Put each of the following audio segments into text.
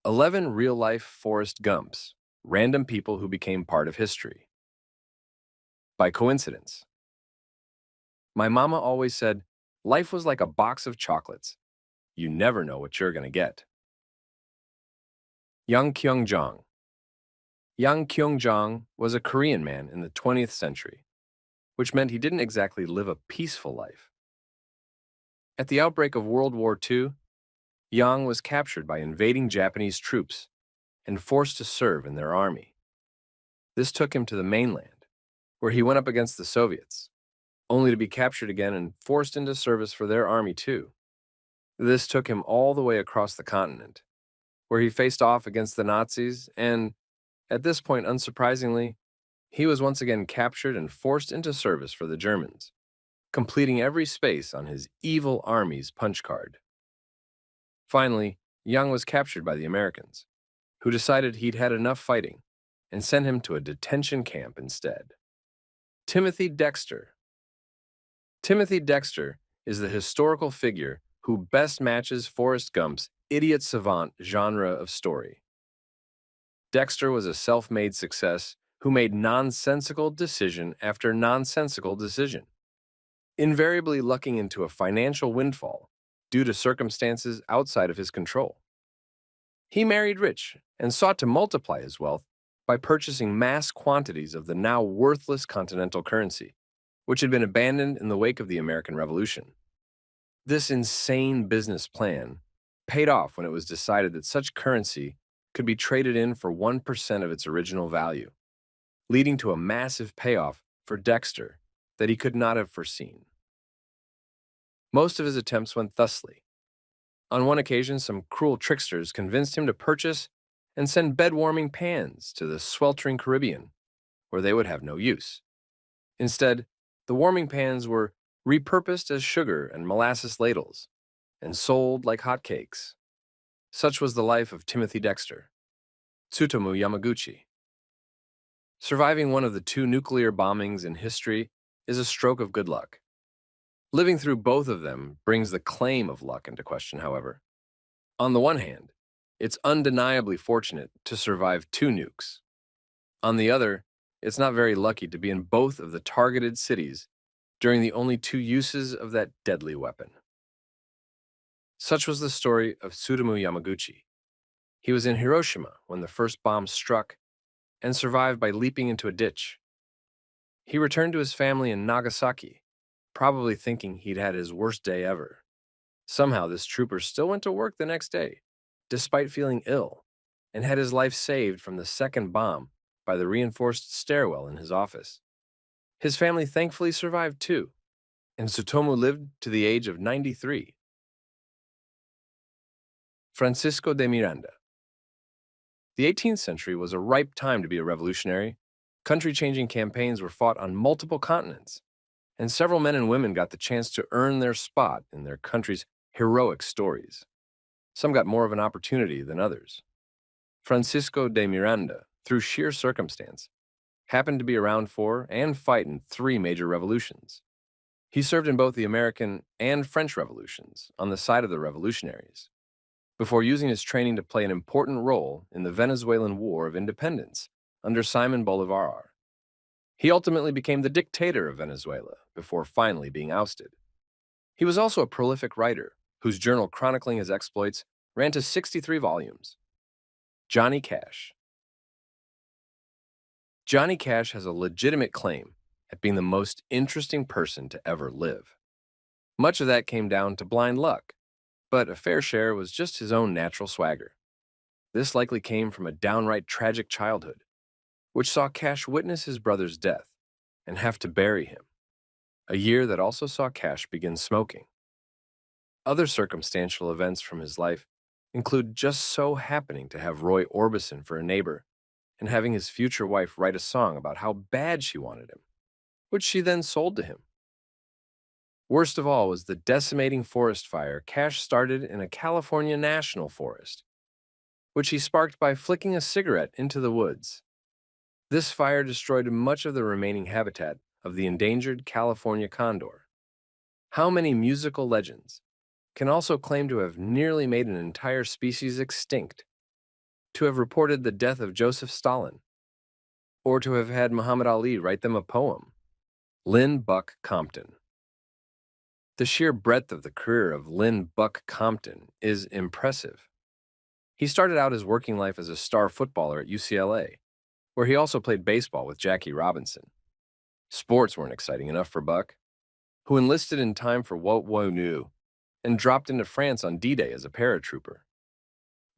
11 Real-Life Forrest Gumps, random people who became part of history. By coincidence. My mama always said, life was like a box of chocolates. You never know what you're going to get. Jong. Jong was a Korean man in the 20th century, which meant he didn't exactly live a peaceful life. At the outbreak of World War II, Yang was captured by invading Japanese troops and forced to serve in their army. This took him to the mainland, where he went up against the Soviets, only to be captured again and forced into service for their army too. This took him all the way across the continent, where he faced off against the Nazis, and, at this point, unsurprisingly, he was once again captured and forced into service for the Germans, completing every space on his evil army's punch card. Finally, Young was captured by the Americans, who decided he'd had enough fighting and sent him to a detention camp instead. Dexter is the historical figure who best matches Forrest Gump's idiot savant genre of story. Dexter was a self-made success who made nonsensical decision after nonsensical decision, invariably lucking into a financial windfall due to circumstances outside of his control. He married rich and sought to multiply his wealth by purchasing mass quantities of the now worthless continental currency, which had been abandoned in the wake of the American Revolution. This insane business plan paid off when it was decided that such currency could be traded in for 1% of its original value, leading to a massive payoff for Dexter that he could not have foreseen. Most of his attempts went thusly. On one occasion, some cruel tricksters convinced him to purchase and send bed-warming pans to the sweltering Caribbean, where they would have no use. Instead, the warming pans were repurposed as sugar and molasses ladles, and sold like hotcakes. Such was the life of Timothy Dexter. Tsumu Yamaguchi. Surviving one of the 2 nuclear bombings in history is a stroke of good luck. Living through both of them brings the claim of luck into question, however. On the one hand, it's undeniably fortunate to survive 2 nukes. On the other, it's not very lucky to be in both of the targeted cities during the only 2 uses of that deadly weapon. Such was the story of Tsumu Yamaguchi. He was in Hiroshima when the first bomb struck and survived by leaping into a ditch. He returned to his family in Nagasaki, probably thinking he'd had his worst day ever. Somehow, this trooper still went to work the next day, despite feeling ill, and had his life saved from the second bomb by the reinforced stairwell in his office. His family thankfully survived too, and Tsutomu lived to the age of 93. Francisco de Miranda. The 18th century was a ripe time to be a revolutionary. Country-changing campaigns were fought on multiple continents, and several men and women got the chance to earn their spot in their country's heroic stories. Some got more of an opportunity than others. Francisco de Miranda, through sheer circumstance, happened to be around for and fight in 3 major revolutions. He served in both the American and French revolutions on the side of the revolutionaries, before using his training to play an important role in the Venezuelan War of Independence under Simon Bolivar. He ultimately became the dictator of Venezuela before finally being ousted. He was also a prolific writer, whose journal chronicling his exploits ran to 63 volumes. Johnny Cash. Johnny Cash has a legitimate claim at being the most interesting person to ever live. Much of that came down to blind luck, but a fair share was just his own natural swagger. This likely came from a downright tragic childhood, which saw Cash witness his brother's death and have to bury him, a year that also saw Cash begin smoking. Other circumstantial events from his life include just so happening to have Roy Orbison for a neighbor and having his future wife write a song about how bad she wanted him, which she then sold to him. Worst of all was the decimating forest fire Cash started in a California national forest, which he sparked by flicking a cigarette into the woods. This fire destroyed much of the remaining habitat of the endangered California condor. How many musical legends can also claim to have nearly made an entire species extinct to have reported the death of Joseph Stalin, or to have had Muhammad Ali write them a poem. Lyn Buck Compton. The sheer breadth of the career of Lyn Buck Compton is impressive. He started out his working life as a star footballer at UCLA, where he also played baseball with Jackie Robinson. Sports weren't exciting enough for Buck, who enlisted in time for World War II and dropped into France on D-Day as a paratrooper.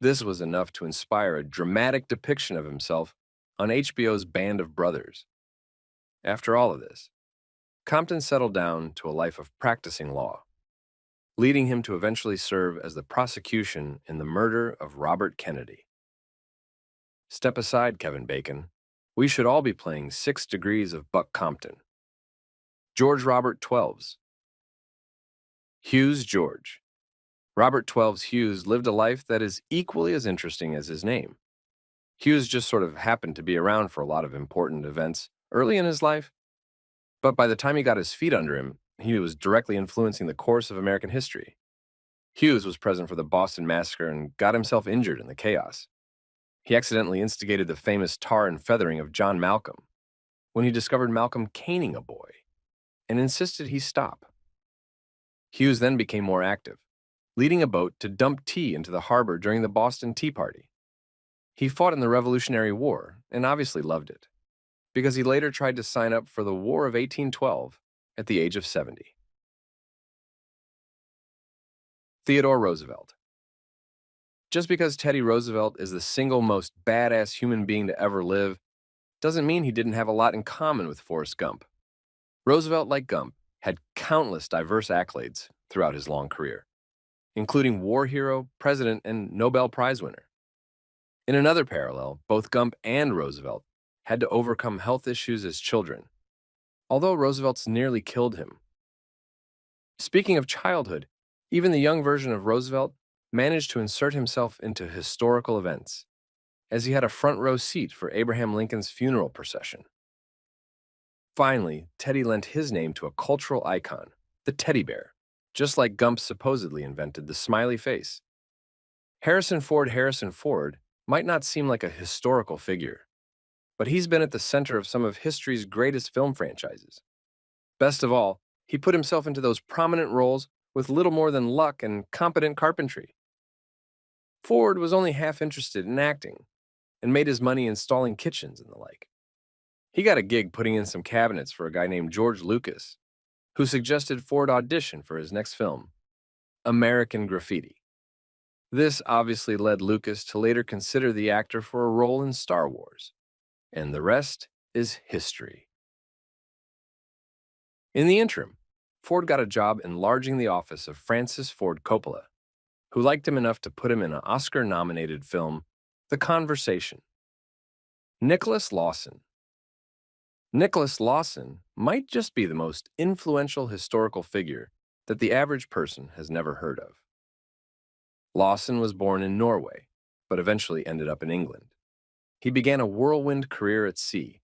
This was enough to inspire a dramatic depiction of himself on HBO's Band of Brothers. After all of this, Compton settled down to a life of practicing law, leading him to eventually serve as the prosecution in the murder of Robert Kennedy. Step aside, Kevin Bacon. We should all be playing 6 Degrees of Buck Compton. George Robert Twelves. Hughes George. Robert Twelves Hughes lived a life that is equally as interesting as his name. Hughes just sort of happened to be around for a lot of important events early in his life, but by the time he got his feet under him, he was directly influencing the course of American history. Hughes was present for the Boston Massacre and got himself injured in the chaos. He accidentally instigated the famous tar and feathering of John Malcolm when he discovered Malcolm caning a boy and insisted he stop. Hughes then became more active, leading a boat to dump tea into the harbor during the Boston Tea Party. He fought in the Revolutionary War and obviously loved it, because he later tried to sign up for the War of 1812 at the age of 70. Theodore Roosevelt. Just because Teddy Roosevelt is the single most badass human being to ever live doesn't mean he didn't have a lot in common with Forrest Gump. Roosevelt, like Gump, had countless diverse accolades throughout his long career, including war hero, president, and Nobel Prize winner. In another parallel, both Gump and Roosevelt had to overcome health issues as children, although Roosevelt's nearly killed him. Speaking of childhood, even the young version of Roosevelt managed to insert himself into historical events, as he had a front row seat for Abraham Lincoln's funeral procession. Finally, Teddy lent his name to a cultural icon, the teddy bear, just like Gump supposedly invented the smiley face. Harrison Ford might not seem like a historical figure, but he's been at the center of some of history's greatest film franchises. Best of all, he put himself into those prominent roles with little more than luck and competent carpentry. Ford was only half interested in acting and made his money installing kitchens and the like. He got a gig putting in some cabinets for a guy named George Lucas, who suggested Ford audition for his next film, American Graffiti. This obviously led Lucas to later consider the actor for a role in Star Wars, and the rest is history. In the interim, Ford got a job enlarging the office of Francis Ford Coppola, who liked him enough to put him in an Oscar-nominated film, The Conversation. Nicholas Lawson. Nicholas Lawson might just be the most influential historical figure that the average person has never heard of. Lawson was born in Norway, but eventually ended up in England. He began a whirlwind career at sea,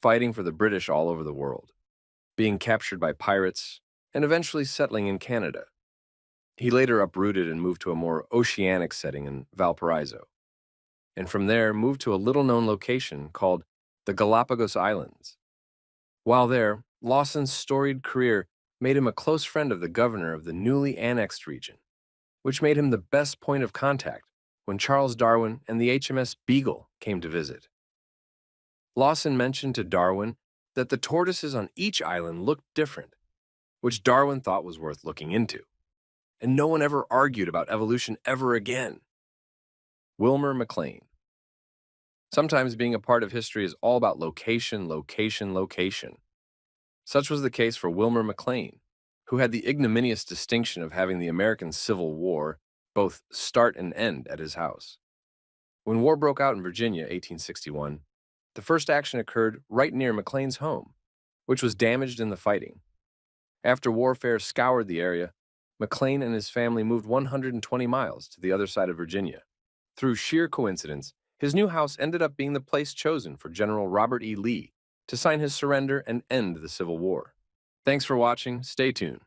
fighting for the British all over the world, being captured by pirates, and eventually settling in Canada. He later uprooted and moved to a more oceanic setting in Valparaiso, and from there moved to a little-known location called the Galapagos Islands. While there, Lawson's storied career made him a close friend of the governor of the newly annexed region, which made him the best point of contact when Charles Darwin and the HMS Beagle came to visit. Lawson mentioned to Darwin that the tortoises on each island looked different, which Darwin thought was worth looking into, and no one ever argued about evolution ever again. Wilmer Malin. Sometimes being a part of history is all about location, location, location. Such was the case for Wilmer Malin, who had the ignominious distinction of having the American Civil War both start and end at his house. When war broke out in Virginia, 1861, the first action occurred right near Malin's home, which was damaged in the fighting. After warfare scoured the area, Malin and his family moved 120 miles to the other side of Virginia. Through sheer coincidence, his new house ended up being the place chosen for General Robert E. Lee to sign his surrender and end the Civil War. Thanks for watching. Stay tuned.